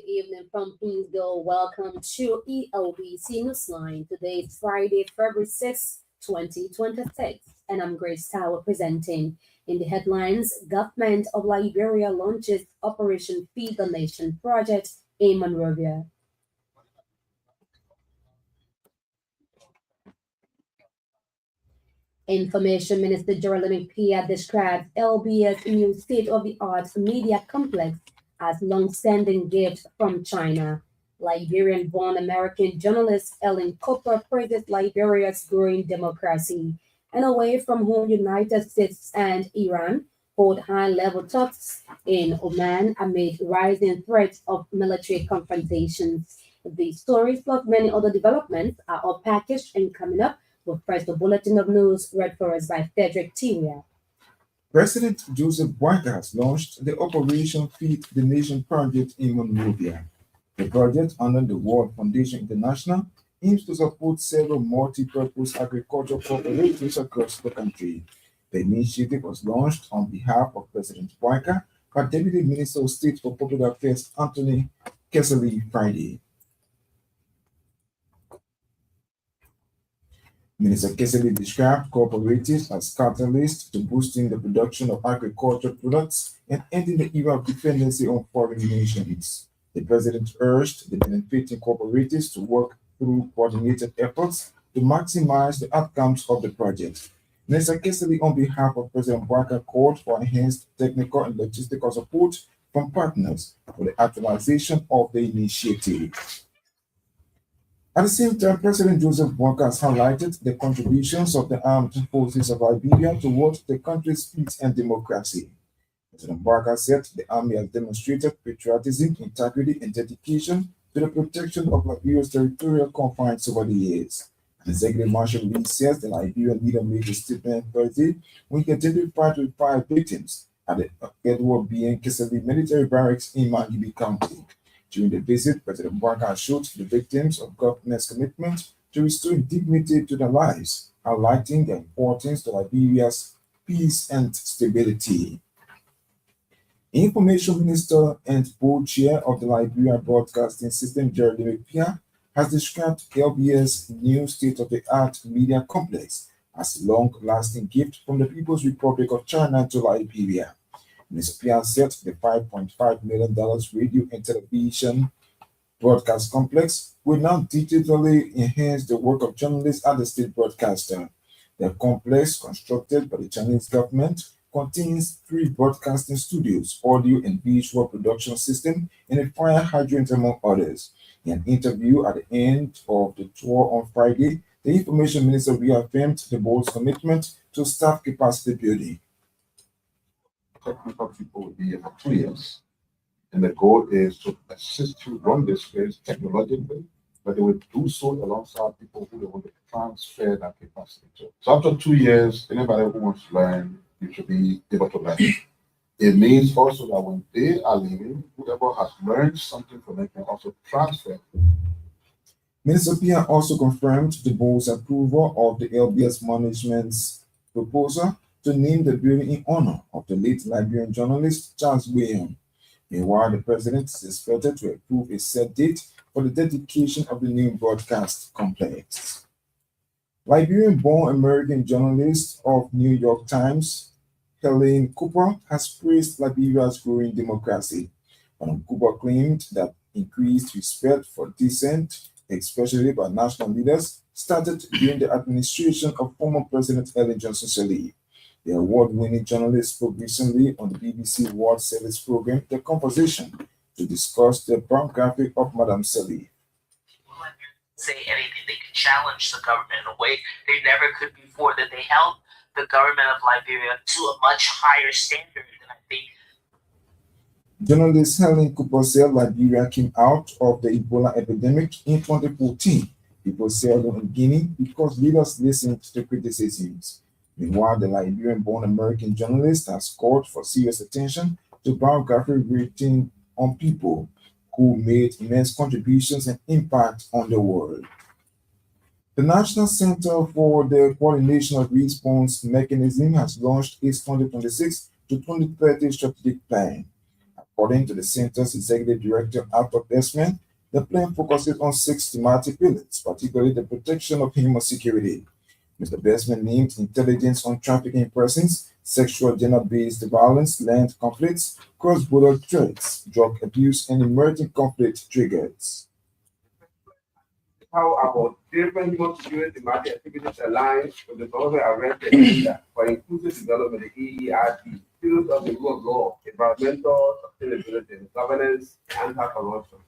evening from Queensville. Welcome to Elbc Newsline. Today is Friday, February 6th, 2026, and I'm Grace Tower presenting. In the headlines, Government of Liberia launches Operation Feed the Nation project in Monrovia. Information Minister Jeremy Pia describes LBS new state-of-the-art media complex as long-standing gift from China. Liberian-born American journalist Ellen Cooper praises Liberia's growing democracy. And away from home, United States and Iran hold high-level talks in Oman amid rising threats of military confrontations. These stories plus many other developments are all packaged and coming up. But first, the bulletin of news read for us by Frederick Tiria. President Joseph Boakai has launched the Operation Feed the Nation project in Monrovia. The project, under the World Foundation International, aims to support several multi-purpose agricultural cooperatives across the country. The initiative was launched on behalf of President Boakai by Deputy Minister of State for Public Affairs Anthony Kessley Friday. Minister Kessley described cooperatives as catalysts to boosting the production of agricultural products and ending the era of dependency on foreign nations. The president urged the benefiting cooperatives to work through coordinated efforts to maximize the outcomes of the project. Minister Kessley, on behalf of President Boakai, called for enhanced technical and logistical support from partners for the actualization of the initiative. At the same time, President Joseph Boakai has highlighted the contributions of the armed forces of Liberia towards the country's peace and democracy. President Boakai said the army has demonstrated patriotism, integrity, and dedication to the protection of Liberia's territorial confines over the years. And Executive Marshal Lee says the Liberian leader made a statement Thursday when he identified with 5 victims at the Edward B. Kessley military barracks in Mangibi County. During the visit, President Boakai showed the victims of government's commitment to restoring dignity to their lives, highlighting the importance to Liberia's peace and stability. Information Minister and Board Chair of the Liberia Broadcasting System, Jeremy Pia, has described LBS new state-of-the-art media complex as a long-lasting gift from the People's Republic of China to Liberia. Mr. Pia said the $5.5 million radio and television broadcast complex will now digitally enhance the work of journalists at the state broadcaster. The complex, constructed by the Chinese government, contains 3 broadcasting studios, audio and visual production system, and a fire hydrant, among others. In an interview at the end of the tour on Friday, the Information Minister reaffirmed the board's commitment to staff capacity building. Technical people will be here for 2 years, and the goal is to assist you run this place technologically, but they will do so alongside people who they want to transfer that capacity to. So after 2 years, anybody who wants to learn, you should be able to learn. It means also that when they are leaving, whoever has learned something from them can also transfer. Minister Pia also confirmed the board's approval of the LBS management's proposal to name the building in honor of the late Liberian journalist Charles William. Meanwhile, the president is expected to approve a set date for the dedication of the new broadcast complex. Liberian-born American journalist of New York Times, Ellen Cooper, has praised Liberia's growing democracy. Madam Cooper claimed that increased respect for dissent, especially by national leaders, started during the administration of former President Ellen Johnson Sirleaf. The award-winning journalist spoke recently on the BBC World Service program, The Conversation, to discuss the biography of Madam Sirleaf. Say anything, they could challenge the government in a way they never could before, that they held the government of Liberia to a much higher standard than I think. Journalist Helen Cooper said Liberia came out of the Ebola epidemic in 2014. People sailed on Guinea because leaders listened to criticisms. Meanwhile, the Liberian-born American journalist has called for serious attention to biography written on people who made immense contributions and impact on the world. The National Center for the Coordination of Response Mechanism has launched its 2026 to 2030 strategic plan. According to the center's executive director, Arthur Desmond, the plan focuses on 6 thematic pillars, particularly the protection of human security. Mr. Desmond named intelligence on trafficking persons, sexual gender-based violence, land conflicts, cross-border threats, drug abuse, and emerging conflict triggers. How about different human security market activities aligned with the government arrest agenda for inclusive development, the EERD, fields of the rule of law, environmental sustainability, governance, and anti-corruption?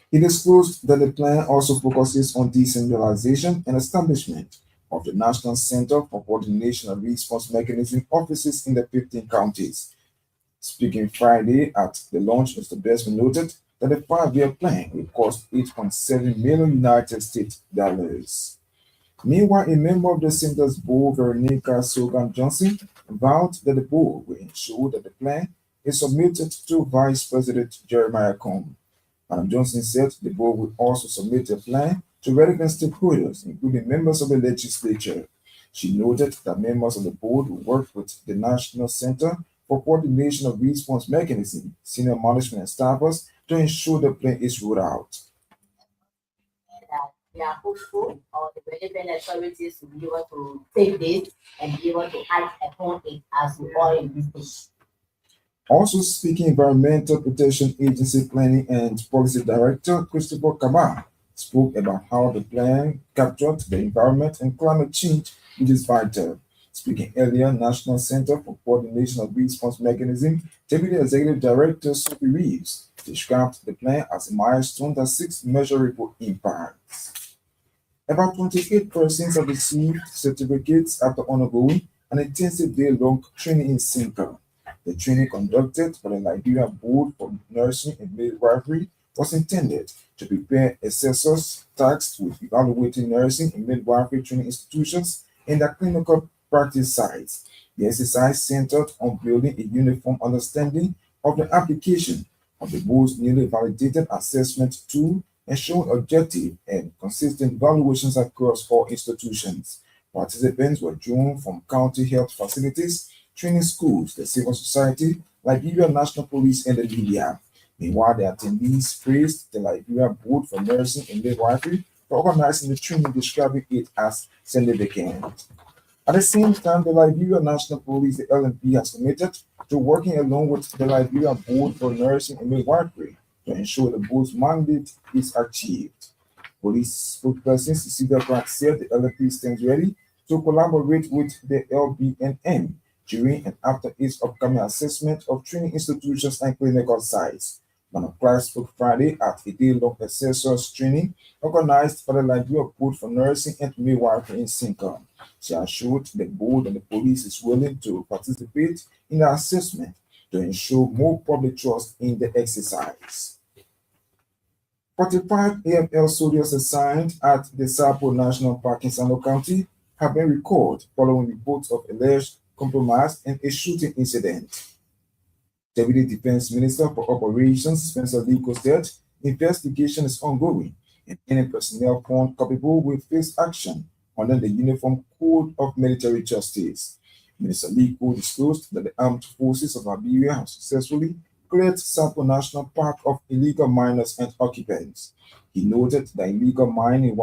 He disclosed that the plan also focuses on decentralization and establishment of the National Center for Coordination and Response Mechanism offices in the 15 counties. Speaking Friday at the launch, Mr. Desmond noted that the 5-year plan will cost 8.7 million United States dollars. Meanwhile, a member of the center's board, Veronica Sogan Johnson, vowed that the board will ensure that the plan is submitted to Vice President Jeremiah Combs. Madam Johnson said the board will also submit a plan to relevant stakeholders, including members of the legislature. She noted that members of the board will work with the National Center for Coordination of Response Mechanism, senior management and staffers to ensure the plan is rolled out. That we are hopeful or the relevant authorities will be able to take this and be able to act upon it as we all in this stage. Also speaking, Environmental Protection Agency Planning and Policy Director Christopher Kabah spoke about how the plan captured the environment and climate change, which is vital. Speaking earlier, National Center for Coordination of Response Mechanism, Deputy Executive Director Sophie Reeves described the plan as a milestone that seeks measurable impacts. About 28 persons have received certificates after undergoing an intensive day-long training in Sinker. The training conducted by the Liberia Board for Nursing and Midwifery was intended to prepare assessors tasked with evaluating nursing and midwifery training institutions and their clinical practice sites. The exercise centered on building a uniform understanding of the application of the board's newly validated assessment tool and showing objective and consistent evaluations across all institutions. Participants were drawn from county health facilities, training schools, the civil society, Liberia National Police, and the media. Meanwhile, the attendees praised the Liberia Board for Nursing and Midwifery for organizing the training, describing it as significant. At the same time, the Liberia National Police, the LNP, has committed to working along with the Liberia Board for Nursing and Midwifery to ensure the board's mandate is achieved. Police spokesperson Cecilia Pratt said the LNP stands ready to collaborate with the LBNM during and after its upcoming assessment of training institutions and clinical sites. Madam Clark spoke Friday at a day-long assessors training organized by the Liberia Board for Nursing and Midwifery in Sinker. She assured the board and the police is willing to participate in the assessment to ensure more public trust in the exercise. 45 AFL soldiers assigned at the Sapo National Park in Sano County have been recalled following reports of alleged compromise and a shooting incident. Deputy Defense Minister for Operations Spencer Liko said investigation is ongoing and any personnel found culpable will face action under the Uniform Code of Military Justice. Minister Liko disclosed that the armed forces of Liberia have successfully cleared Sapo National Park of illegal miners and occupants. He noted that illegal mining,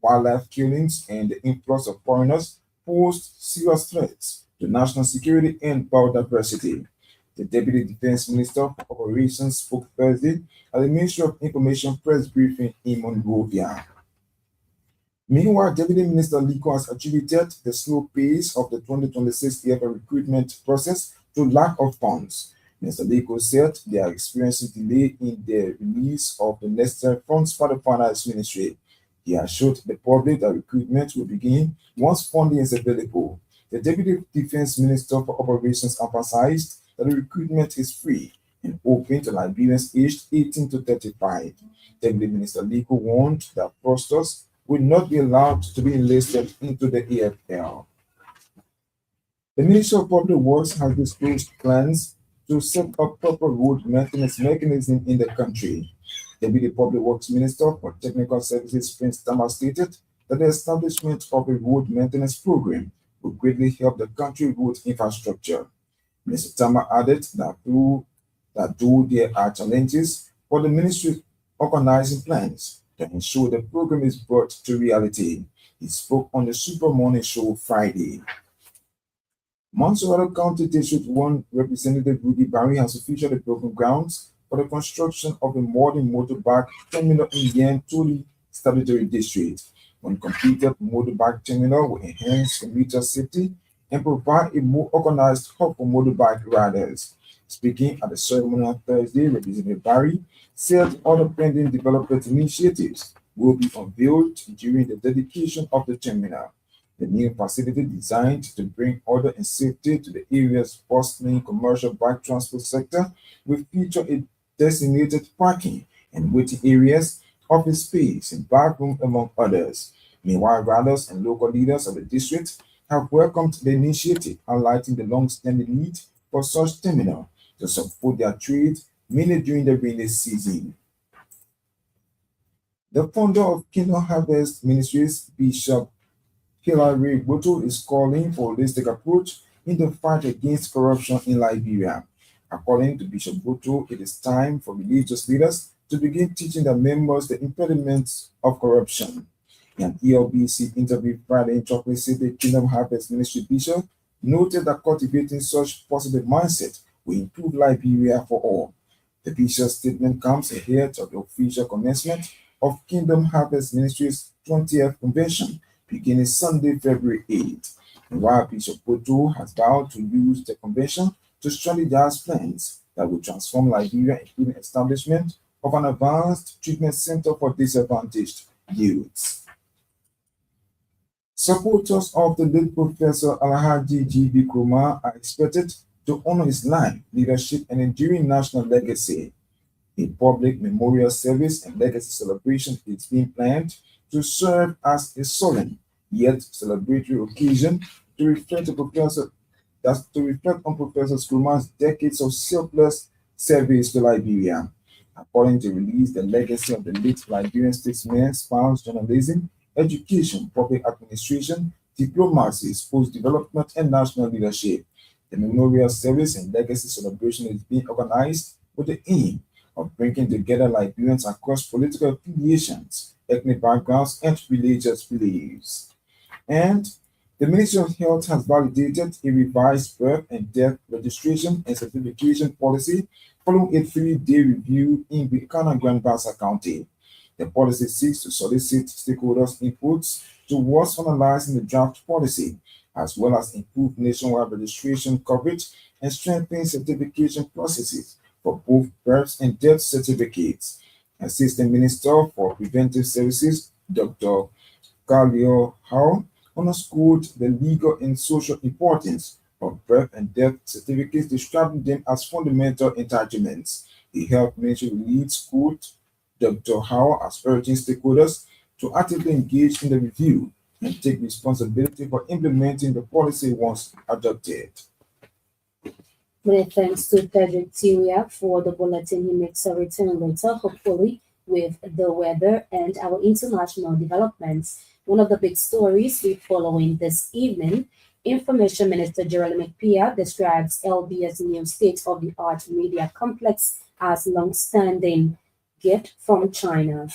wildlife killings, and the influx of foreigners posed serious threats to national security and biodiversity. The Deputy Defense Minister for Operations spoke Thursday at the Ministry of Information press briefing in Monrovia. Meanwhile, Deputy Minister Liko has attributed the slow pace of the 2026 EFL recruitment process to lack of funds. Mr. Liko said they are experiencing delay in the release of the necessary funds for the finance ministry. He assured the public that recruitment will begin once funding is available. The Deputy Defense Minister for Operations emphasized that the recruitment is free and open to Liberians aged 18 to 35. Deputy Minister Liko warned that fraudsters will not be allowed to be enlisted into the AFL. The Ministry of Public Works has disclosed plans to set up proper road maintenance mechanism in the country. Deputy Public Works Minister for Technical Services Prince Tama stated that the establishment of a road maintenance program will greatly help the country road infrastructure. Mr. Tama added that through that though there are challenges, but the ministry is organizing plans to ensure the program is brought to reality. He spoke on the Super Morning Show Friday. Montserrat County District 1 Representative Rudy Barry has officially broken grounds for the construction of a modern motorbike terminal in Yantuli Statutory District. When completed, motorbike terminal will enhance commuter safety and provide a more organized hub for motorbike riders. Speaking at the ceremony on Thursday, Representative Barry said other pending development initiatives will be unveiled during the dedication of the terminal. The new facility, designed to bring order and safety to the area's bustling commercial bike transport sector, will feature a designated parking and waiting areas, office space, and bathroom, among others. Meanwhile, riders and local leaders of the district have welcomed the initiative, highlighting the long-standing need for such terminal to support their trade, mainly during the rainy season. The founder of Kingdom Harvest Ministries, Bishop Hilary Boto, is calling for a holistic approach in the fight against corruption in Liberia. According to Bishop Boto, it is time for religious leaders to begin teaching their members the impediments of corruption. In an ELBC interview Friday in Chocolate City, Kingdom Harvest Ministry Bishop noted that cultivating such positive mindset will improve Liberia for all. The bishop's statement comes ahead of the official commencement of Kingdom Harvest Ministry's 20th convention, beginning Sunday, February 8th. And while Bishop Boto has vowed to use the convention to strategize plans that will transform Liberia, including establishment of an advanced treatment center for disadvantaged youths. Supporters of the late Professor Alhaji G.B. Krumah are expected to honor his life, leadership, and enduring national legacy. A public memorial service and legacy celebration is being planned to serve as a solemn yet celebratory occasion to reflect on Professor Krumah's decades of selfless service to Liberia. According to release, the legacy of the late Liberian statesman spans journalism, education, public administration, diplomacy, sports development, and national leadership. The memorial service and legacy celebration is being organized with the aim of bringing together Liberians across political affiliations, ethnic backgrounds, and religious beliefs. And the Ministry of Health has validated a revised birth and death registration and certification policy following a 3-day review in Bikana Grand Bassa County. The policy seeks to solicit stakeholders' inputs towards finalizing the draft policy, as well as improve nationwide registration coverage and strengthen certification processes for both births and death certificates. Assistant Minister for Preventive Services, Dr. Kalio Howe, underscored the legal and social importance of birth and death certificates, describing them as fundamental entitlements. The Health Ministry leads quote Dr. Howe as urging stakeholders to actively engage in the review and take responsibility for implementing the policy once adopted. Many thanks to Frederick Tiria for the bulletin. He makes a return later, hopefully, with the weather and our international developments. One of the big stories we're following this evening, Information Minister Gerald McPeer describes LBS new state-of-the-art media complex as long-standing gift from China.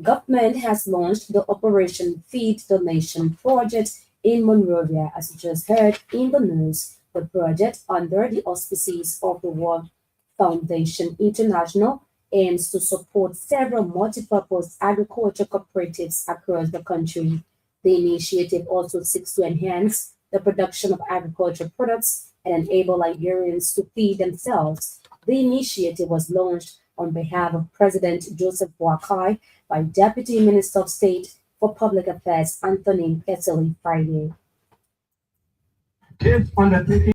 Government has launched the Operation Feed the Nation project in Monrovia, as you just heard in the news. The project, under the auspices of the World Foundation International, aims to support several multipurpose agriculture cooperatives across the country. The initiative also seeks to enhance the production of agricultural products and enable Liberians to feed themselves. The initiative was launched on behalf of President Joseph Boakai by Deputy Minister of State for Public Affairs Anthony Kesseley Friday. Kids undertaking